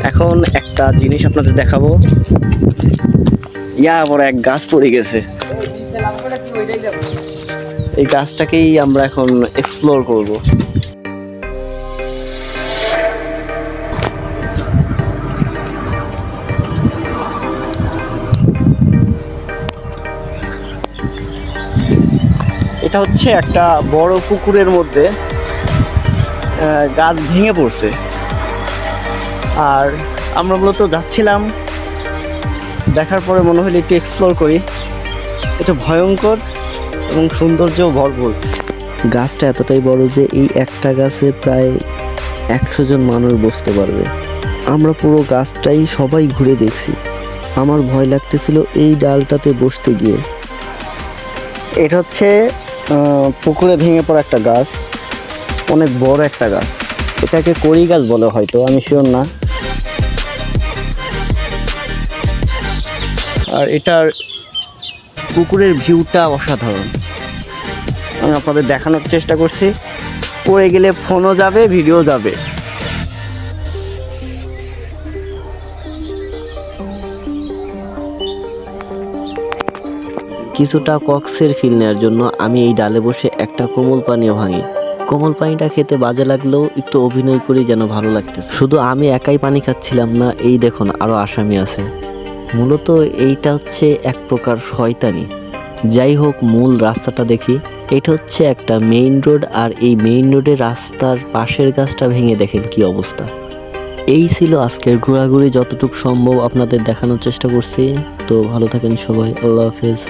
এখন একটা জিনিস আপনাদের দেখাবো। বড় এক গাছ পড়ে গেছে। এই গাছটাকেই আমরা এখন এক্সপ্লোর করব। এটা হচ্ছে একটা বড় পুকুরের মধ্যে গাছ ভেঙে পড়ছে। আর আমরা মূলত যাচ্ছিলাম, দেখার পরে মনে হলো একটু এক্সপ্লোর করি। এটা ভয়ঙ্কর এবং সৌন্দর্য ভরপুর। গাছটা এতটাই বড় যে এই একটা গাছে প্রায় 100 জন মানুষ বসতে পারবে। আমরা পুরো গাছটাই সবাই ঘুরে দেখছি। আমার ভয় লাগতেছিল এই ডালটাতে বসতে গিয়ে। এটা হচ্ছে পুকুরে ভেঙে পড়া একটা গাছ, অনেক বড় একটা গাছ। এটাকে কড়ি গাছ বলে হয়তো, আমি শিওর না। আর এটার পুকুরের ভিউটা অসাধারণ। আমি আপনাদের দেখানোর চেষ্টা করছি। পড়ে গেলে ফোনও যাবে, ভিডিও যাবে। কিছুটা কক্সের ফিল নেওয়ার জন্য আমি এই ডালে বসে একটা কোমল পানীয় ভাঙি। কোমল পানিটা খেতে বাজে লাগলেও একটু অভিনয় করি যেন ভালো লাগতেছে। শুধু আমি একাই পানি খাচ্ছিলাম না, এই দেখুন আরো আসামি আছে। মূলত এইটা হচ্ছে এক প্রকার শয়তানি। যাই হোক, মূল রাস্তাটা দেখি। এটা হচ্ছে একটা মেইন রোড, আর এই মেইন রোডের রাস্তার পাশের গাছটা ভেঙে দেখেন কি অবস্থা। এই ছিল আজকের ঘোরাঘুরি, যতটুকু সম্ভব আপনাদের দেখানোর চেষ্টা করছি। তো ভালো থাকেন সবাই, আল্লাহ হাফেজ।